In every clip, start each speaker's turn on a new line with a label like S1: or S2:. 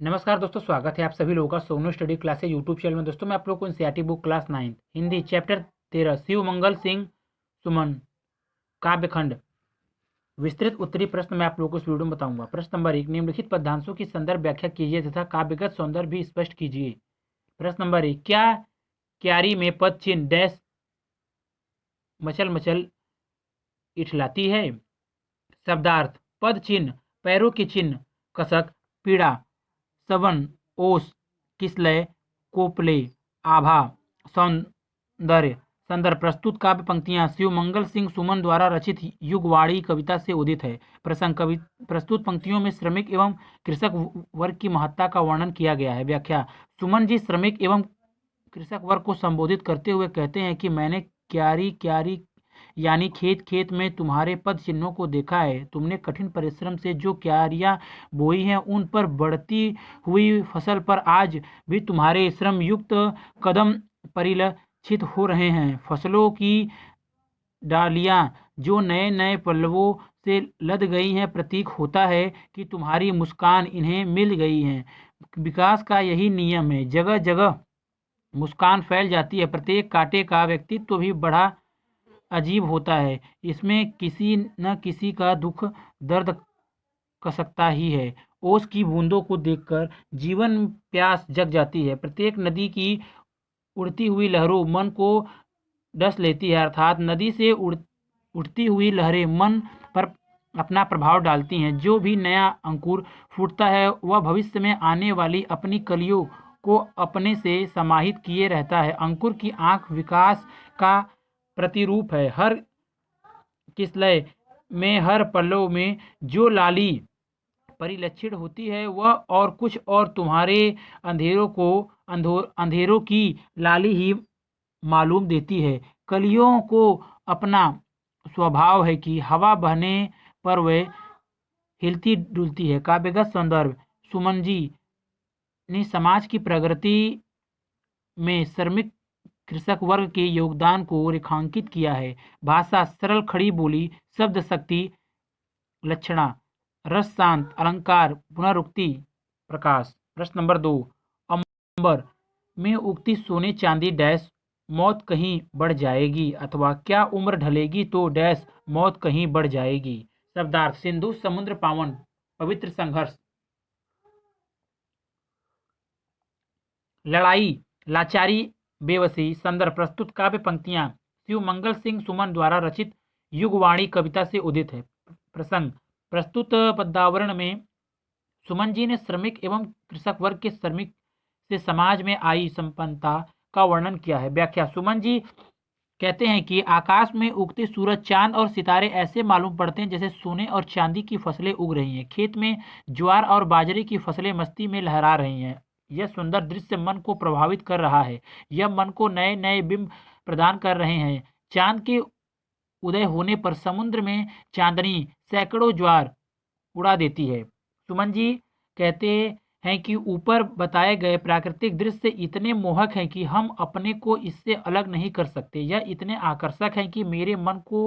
S1: नमस्कार दोस्तों, स्वागत है आप सभी लोगों का Sonu study classes YouTube channel में। दोस्तों मैं आप लोग को NCERT book class 9 Hindi chapter 13 Shiv Mangal Singh Suman काव्यखंड विस्तृत उत्तरी प्रश्न मैं आप लोगों को इस वीडियो में बताऊंगा। प्रश्न नंबर 1, निम्नलिखित पदांशों की संदर्भ व्याख्या कीजिए तथा काव्यगत सौंदर्य भी स्पष्ट कीजिए। प्रश्न नंबर 1, क्या क्यारी में पद चिन्ह डैश मचल मचल इठलाती है। शब्दार्थ, पद चिन्ह पैरों के चिन्ह कसक, पीड़ा, सवन, ओस, किसलय, कोपले, आभा, सौंदर्य। संदर्भ, प्रस्तुत काव्य पंक्तियां शिव मंगल सिंह सुमन द्वारा रचित युगवाणी कविता से उदित है। प्रसंग, प्रस्तुत पंक्तियों में श्रमिक एवं कृषक वर्ग की महत्ता का वर्णन किया गया है। व्याख्या, सुमन जी श्रमिक एवं कृषक वर्ग को संबोधित करते हुए कहते हैं कि मैंने क्यारी क्यारी यानी खेत खेत में तुम्हारे पद चिन्हों को देखा है। तुमने कठिन परिश्रम से जो क्यारियां बोई हैं उन पर बढ़ती हुई फसल पर आज भी तुम्हारे श्रम युक्त कदम परिलक्षित हो रहे हैं। फसलों की डालियां जो नए नए पल्लवों से लद गई हैं प्रतीक होता है कि तुम्हारी मुस्कान इन्हें मिल गई है। विकास का यही नियम है, जगह जगह मुस्कान फैल जाती है। प्रत्येक कांटे का व्यक्तित्व भी बड़ा अजीब होता है, इसमें किसी न किसी का दुख दर्द कसकता ही है। ओस की बूंदों को देखकर जीवन प्यास जग जाती है। प्रत्येक नदी की उड़ती हुई लहरों मन को डस लेती है, अर्थात नदी से उठती हुई लहरें मन पर अपना प्रभाव डालती हैं। जो भी नया अंकुर फूटता है वह भविष्य में आने वाली अपनी कलियों को अपने से समाहित किए रहता है। अंकुर की आंख विकास का प्रतिरूप है। हर किसलय में, हर पल्लव में जो लाली परिलक्षित होती है वह और कुछ और तुम्हारे अंधेरों की लाली ही मालूम देती है। कलियों को अपना स्वभाव है कि हवा बहने पर वे हिलती डुलती है। काव्यगत संदर्भ, सुमन जी ने समाज की प्रगति में श्रमिक कृषक वर्ग के योगदान को रेखांकित किया है। भाषा, सरल खड़ी बोली, शब्द शक्ति, लक्षणा, रस शांत, अलंकार, पुनरुक्ति, प्रकाश। प्रश्न नंबर 2, अंबर में उगती सोने चांदी डैश मौत कहीं बढ़ जाएगी, अथवा क्या उम्र ढलेगी तो डैश मौत कहीं बढ़ जाएगी। शब्दार्थ, सिंधु समुद्र पावन, पवित्र संघर्ष, लड़ाई, लाचारी, बेबसी। संदर्भ, प्रस्तुत काव्य पंक्तियां शिव मंगल सिंह सुमन द्वारा रचित युगवाणी कविता से उदित है। प्रसंग, प्रस्तुत पदावरण में सुमन जी ने श्रमिक एवं कृषक वर्ग के श्रमिक से समाज में आई संपन्नता का वर्णन किया है। व्याख्या, सुमन जी कहते हैं कि आकाश में उगते सूरज, चांद और सितारे ऐसे मालूम पड़ते हैं जैसे सोने और चांदी की फसलें उग रही हैं। खेत में ज्वार और बाजरे की फसलें मस्ती में लहरा रही हैं। यह सुंदर दृश्य मन को प्रभावित कर रहा है। यह मन को नए नए बिंब प्रदान कर रहे हैं। चांद के उदय होने पर समुद्र में चांदनी सैकड़ों ज्वार उड़ा देती है। सुमन जी कहते हैं कि ऊपर बताए गए प्राकृतिक दृश्य इतने मोहक हैं कि हम अपने को इससे अलग नहीं कर सकते। यह इतने आकर्षक हैं कि मेरे मन को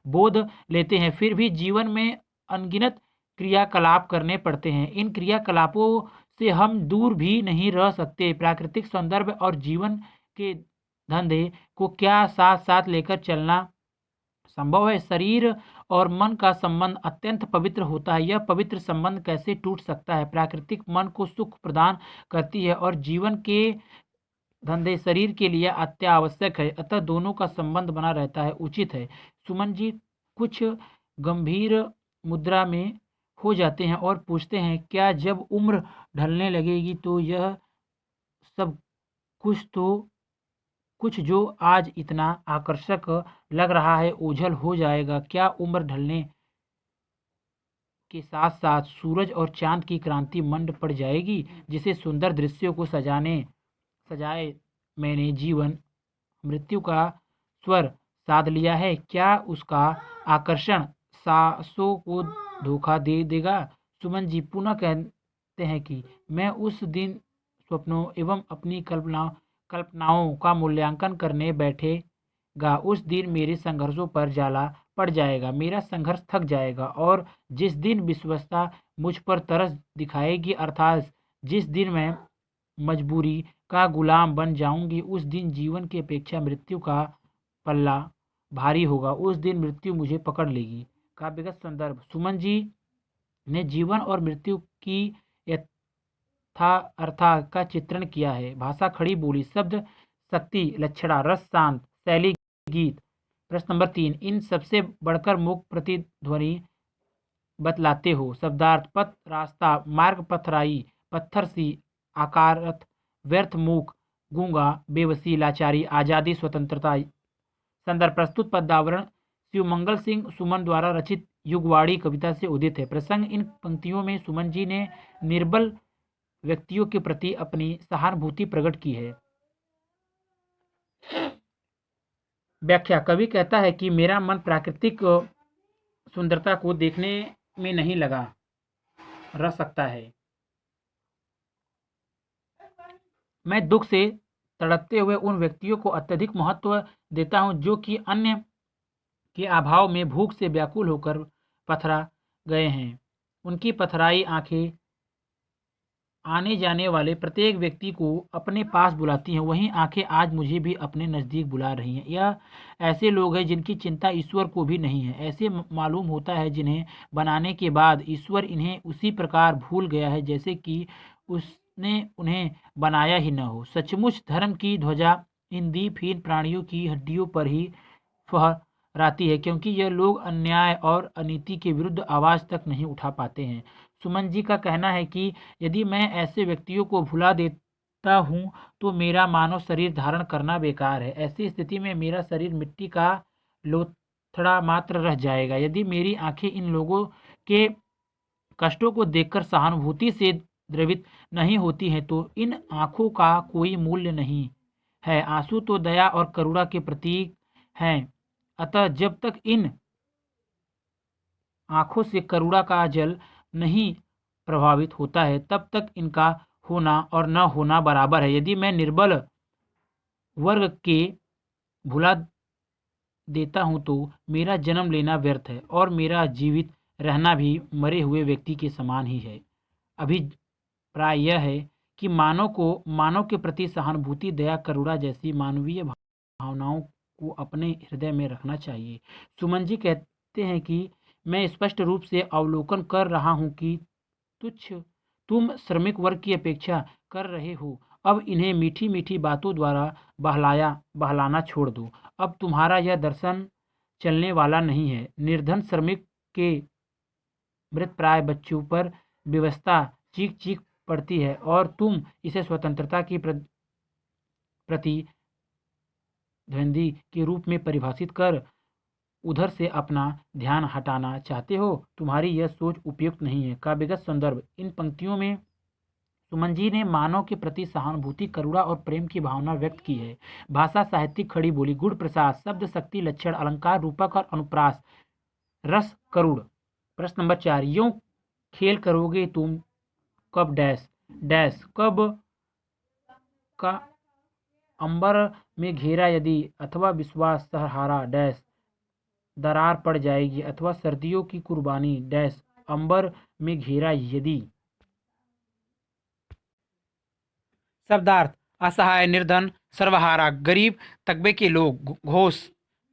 S1: बोध लेते हैं। फिर भी जीवन में अनगिनत क्रियाकलाप करने पड़ते हैं। इन क्रियाकलापों से हम दूर भी नहीं रह सकते। प्राकृतिक सौंदर्य और जीवन के धंधे को क्या साथ साथ लेकर चलना संभव है। शरीर और मन का संबंध अत्यंत पवित्र होता है। यह पवित्र संबंध कैसे टूट सकता है। प्राकृतिक मन को सुख प्रदान करती है और जीवन के धंधे शरीर के लिए अत्यावश्यक है, अतः दोनों का संबंध बना रहता है उचित है। सुमन जी कुछ गंभीर मुद्रा में हो जाते हैं और पूछते हैं, क्या जब उम्र ढलने लगेगी तो यह सब कुछ जो आज इतना आकर्षक लग रहा है ओझल हो जाएगा। क्या उम्र ढलने के साथ साथ सूरज और चांद की क्रांति मंड पड़ जाएगी, जिसे सुंदर दृश्यों को सजाए मैंने जीवन मृत्यु का स्वर साध लिया है। क्या उसका आकर्षण सांसों को धोखा दे देगा। सुमन जी पुनः कहते हैं कि मैं उस दिन स्वप्नों एवं अपनी कल्पनाओं का मूल्यांकन करने बैठेगा। उस दिन मेरे संघर्षों पर जाला पड़ जाएगा, मेरा संघर्ष थक जाएगा और जिस दिन विश्वसता मुझ पर तरस दिखाएगी, अर्थात जिस दिन मैं मजबूरी का गुलाम बन जाऊंगी, उस दिन जीवन की अपेक्षा मृत्यु का पल्ला भारी होगा। उस दिन मृत्यु मुझे पकड़ लेगी। काव्यगत संदर्भ: सुमन जी ने जीवन और मृत्यु की यथा अर्था का चित्रण किया है। भाषा खड़ी बोली, शब्द शक्ति, लक्षणा, रस शांत, शैली गीत। प्रश्न नंबर 3, इन सबसे बढ़कर मुख प्रतिध्वनि बतलाते हो। शब्दार्थ: पथ, रास्ता, मार्ग, पथराई, पत्थर सी, आकारत, व्यर्थ, मूक, गूंगा, बेबसी, लाचारी, आजादी, स्वतंत्रता। संदर्भ: प्रस्तुत पदावरण शिवमंगल सिंह सुमन द्वारा रचित युगवाणी कविता से उदित है। प्रसंग: इन पंक्तियों में सुमन जी ने निर्बल व्यक्तियों के प्रति अपनी सहानुभूति प्रकट की है। व्याख्या: कवि कहता है कि मेरा मन प्राकृतिक सुंदरता को देखने में नहीं लगा रह सकता है। मैं दुख से तड़पते हुए उन व्यक्तियों को अत्यधिक महत्व देता हूँ जो कि अन्य के अभाव में भूख से व्याकुल होकर पथरा गए हैं। उनकी पथराई आंखें आने जाने वाले प्रत्येक व्यक्ति को अपने पास बुलाती हैं, वहीं आंखें आज मुझे भी अपने नज़दीक बुला रही हैं। यह ऐसे लोग हैं जिनकी चिंता ईश्वर को भी नहीं है। ऐसे मालूम होता है जिन्हें बनाने के बाद ईश्वर इन्हें उसी प्रकार भूल गया है जैसे कि उसने उन्हें बनाया ही न हो। सचमुच धर्म की ध्वजा इन दीपहीन प्राणियों की हड्डियों पर ही फहराती है, क्योंकि यह लोग अन्याय और अनीति के विरुद्ध आवाज़ तक नहीं उठा पाते हैं। सुमन जी का कहना है कि यदि मैं ऐसे व्यक्तियों को भुला देता हूँ तो मेरा मानव शरीर धारण करना बेकार है। ऐसी स्थिति में मेरा शरीर मिट्टी का लोथड़ा मात्र रह जाएगा। यदि मेरी आंखें इन लोगों के कष्टों को देखकर सहानुभूति से द्रवित नहीं होती हैं तो इन आंखों का कोई मूल्य नहीं है। आंसू तो दया और करुणा के प्रतीक हैं, अतः जब तक इन आंखों से करुणा का जल नहीं प्रभावित होता है तब तक इनका होना और न होना बराबर है। यदि मैं निर्बल वर्ग के भुला देता हूँ तो मेरा जन्म लेना व्यर्थ है और मेरा जीवित रहना भी मरे हुए व्यक्ति के समान ही है। अभिप्राय यह है कि मानव के प्रति सहानुभूति, दया, करुणा जैसी मानवीय भावनाओं को अपने हृदय में रखना चाहिए। सुमन जी कहते हैं कि मैं स्पष्ट रूप से अवलोकन कर रहा हूँ कि तुम श्रमिक वर्ग की अपेक्षा कर रहे हो। अब इन्हें मीठी मीठी बातों द्वारा बहलाना छोड़ दो। अब तुम्हारा यह दर्शन चलने वाला नहीं है। निर्धन श्रमिक के मृतप्राय बच्चों पर व्यवस्था चीख चीख पड़ती है और तुम इसे स्वतंत्रता की प्रतिद्वंदी के रूप में परिभाषित कर उधर से अपना ध्यान हटाना चाहते हो। तुम्हारी यह सोच उपयुक्त नहीं है। काव्यगत संदर्भ: इन पंक्तियों में सुमन जी ने मानव के प्रति सहानुभूति, करुणा और प्रेम की भावना व्यक्त की है। भाषा साहित्यिक खड़ी बोली, गुण प्रसाद, शब्द शक्ति, लक्षण, अलंकार, रूपक और अनुप्रास, रस करुण। प्रश्न नंबर 4, यूं खेल करोगे तुम कब डैश डैश कब का अंबर में घेरा यदि अथवा विश्वास सहहारा डैश दरार पड़ जाएगी अथवा सर्दियों की कुर्बानी डैश अंबर में घेरा यदि। शब्दार्थ: असहाय, निर्धन, सर्वहारा, गरीब तबके के लोग, घोष,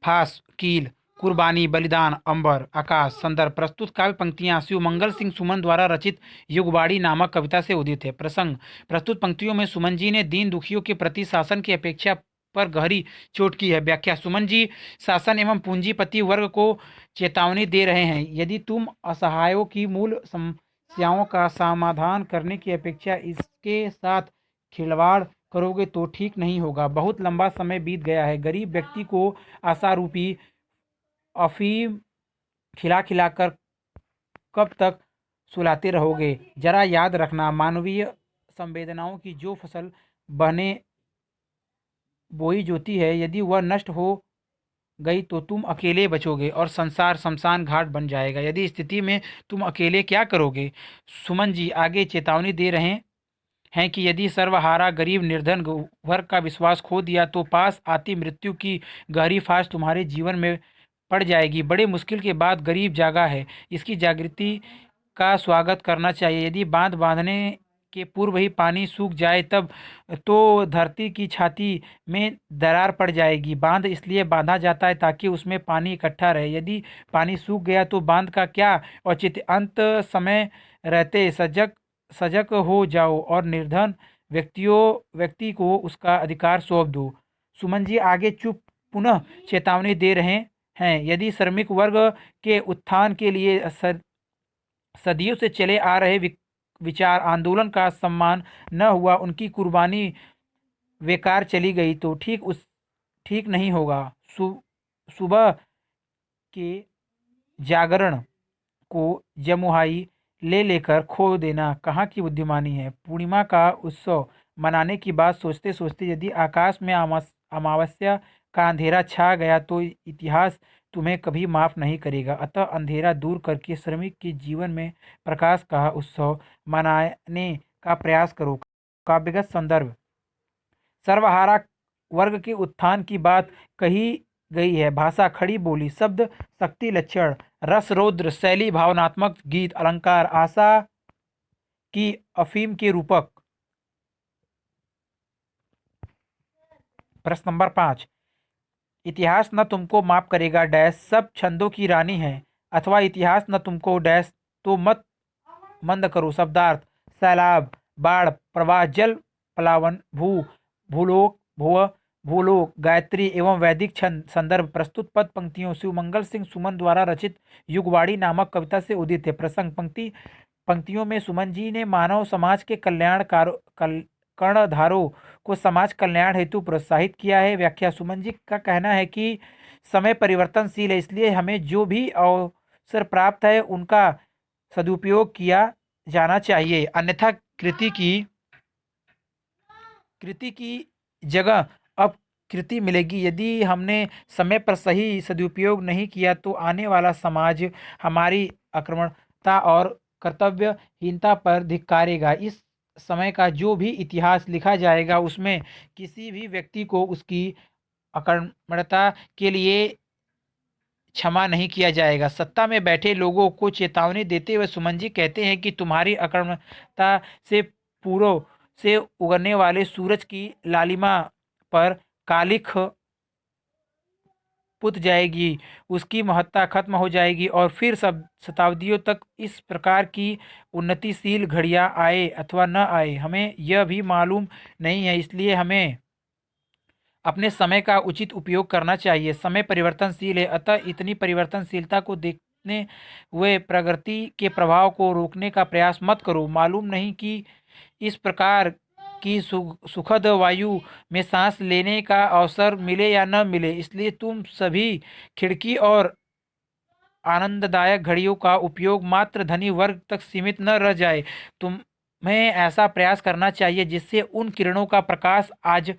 S1: फांस, कील, कुर्बानी, बलिदान, अंबर, आकाश। संदर्भ: प्रस्तुत काव्य पंक्तियां शिवमंगल सिंह सुमन द्वारा रचित युगवाणी नामक कविता से उदित है। प्रसंग: प्रस्तुत पंक्तियों में सुमन जी ने दीन दुखियों के प्रति शासन की अपेक्षा पर गहरी चोट की है। व्याख्या: सुमन जी शासन एवं पूंजीपति वर्ग को चेतावनी दे रहे हैं, यदि तुम असहायों की मूल समस्याओं का समाधान करने की अपेक्षा इसके साथ खिलवाड़ करोगे तो ठीक नहीं होगा। बहुत लंबा समय बीत गया है। गरीब व्यक्ति को आशारूपी अफीम खिला खिला कर कब तक सुलाते रहोगे। जरा याद रखना, मानवीय संवेदनाओं की जो फसल बहने बोई जोती है, यदि वह नष्ट हो गई तो तुम अकेले बचोगे और संसार शमशान घाट बन जाएगा। यदि स्थिति में तुम अकेले क्या करोगे। सुमन जी आगे चेतावनी दे रहे हैं कि यदि सर्वहारा गरीब निर्धन वर्ग का विश्वास खो दिया तो पास आती मृत्यु की गहरी फांस तुम्हारे जीवन में पड़ जाएगी। बड़े मुश्किल के बाद गरीब जागा है, इसकी जागृति का स्वागत करना चाहिए। यदि बांध बांधने के पूर्व ही पानी सूख जाए तब तो धरती की छाती में दरार पड़ जाएगी। बांध इसलिए बांधा जाता है ताकि उसमें पानी इकट्ठा रहे। यदि पानी सूख गया तो बांध का क्या औचित्य। अंत समय रहते सजग सजग हो जाओ और निर्धन व्यक्ति को उसका अधिकार सौंप दो। सुमन जी आगे चुप पुनः चेतावनी दे रहे हैं। यदि श्रमिक वर्ग के उत्थान के लिए सदियों से चले आ रहे विचार आंदोलन का सम्मान न हुआ, उनकी कुर्बानी बेकार चली गई तो ठीक नहीं होगा। सुबह के जागरण को जमुहाई ले लेकर खो देना कहाँ की बुद्धिमानी है। पूर्णिमा का उत्सव मनाने की बात सोचते सोचते यदि आकाश में अमावस्या का अंधेरा छा गया तो इतिहास तुम्हें कभी माफ नहीं करेगा। अतः अंधेरा दूर करके श्रमिक के जीवन में प्रकाश का उत्सव मनाने का प्रयास करो। काव्यगत संदर्भ। सर्वहारा वर्ग के उत्थान की बात कही गई है। भाषा खड़ी बोली, शब्द शक्ति लक्षण, रस रौद्र शैली, भावनात्मक गीत, अलंकार, आशा की अफीम के रूपक। प्रश्न नंबर 5, इतिहास न तुमको माफ करेगा डैश सब छंदों की रानी है, अथवा इतिहास न तुमको डैश तो मत मंद करो। शब्दार्थ सैलाब, बाढ़, प्रवाह, जल प्लावन, भूलोक, भुव, भूलोक, गायत्री एवं वैदिक छंद। संदर्भ प्रस्तुत पद पंक्तियों शिवमंगल सिंह सुमन द्वारा रचित युगवाणी नामक कविता से उदित है। प्रसंग पंक्तियों में सुमन जी ने मानव समाज के कर्णधारों को समाज कल्याण हेतु प्रोत्साहित किया है। व्याख्या सुमन जी का कहना है कि समय परिवर्तनशील है, इसलिए हमें जो भी अवसर प्राप्त है उनका सदुपयोग किया जाना चाहिए, अन्यथा कृति की जगह अब कृति मिलेगी। यदि हमने समय पर सही सदुपयोग नहीं किया तो आने वाला समाज हमारी आक्रामकता और कर्तव्यहीनता पर धिक्कारेगा। इस समय का जो भी इतिहास लिखा जाएगा उसमें किसी भी व्यक्ति को उसकी अकर्मण्यता के लिए क्षमा नहीं किया जाएगा। सत्ता में बैठे लोगों को चेतावनी देते हुए सुमन जी कहते हैं कि तुम्हारी अकर्मण्यता से पूर्व से उगने वाले सूरज की लालिमा पर कालिख पुत जाएगी, उसकी महत्ता खत्म हो जाएगी और फिर सब शताब्दियों तक इस प्रकार की उन्नतिशील घड़ियां आए अथवा न आए हमें यह भी मालूम नहीं है। इसलिए हमें अपने समय का उचित उपयोग करना चाहिए। समय परिवर्तनशील है, अतः इतनी परिवर्तनशीलता को देखते हुए प्रगति के प्रभाव को रोकने का प्रयास मत करो। मालूम नहीं कि इस प्रकार की सुखद वायु में सांस लेने का अवसर मिले या न मिले, इसलिए तुम सभी खिड़की और आनंददायक घड़ियों का उपयोग मात्र धनी वर्ग तक सीमित न रह जाए। तुम्हें ऐसा प्रयास करना चाहिए जिससे उन किरणों का प्रकाश आज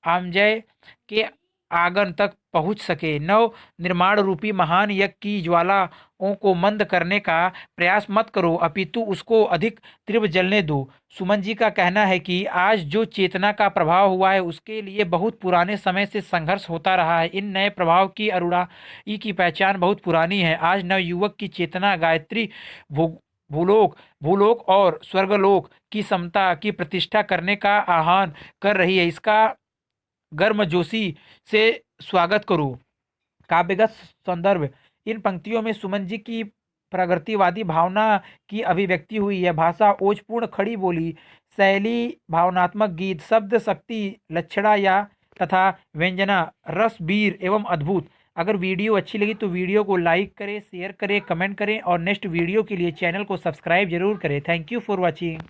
S1: आमजय के आंगन तक पहुंच सके। नव निर्माण रूपी महान यज्ञ की ज्वालाओं को मंद करने का प्रयास मत करो, अपितु उसको अधिक तीव्र जलने दो। सुमन जी का कहना है कि आज जो चेतना का प्रभाव हुआ है उसके लिए बहुत पुराने समय से संघर्ष होता रहा है। इन नए प्रभाव की अरुणाई की पहचान बहुत पुरानी है। आज नवयुवक की चेतना गायत्री भूलोक और स्वर्गलोक की समता की प्रतिष्ठा करने का आह्वान कर रही है। इसका गर्मजोशी से स्वागत करो। काव्यगत संदर्भ। इन पंक्तियों में सुमन जी की प्रगतिवादी भावना की अभिव्यक्ति हुई है। भाषा ओजपूर्ण खड़ी बोली, शैली भावनात्मक गीत, शब्द शक्ति लक्षणा या तथा व्यंजना रस वीर एवं अद्भुत। अगर वीडियो अच्छी लगी तो वीडियो को लाइक करें, शेयर करें, कमेंट करें और नेक्स्ट वीडियो के लिए चैनल को सब्सक्राइब जरूर करें। Thank you for watching.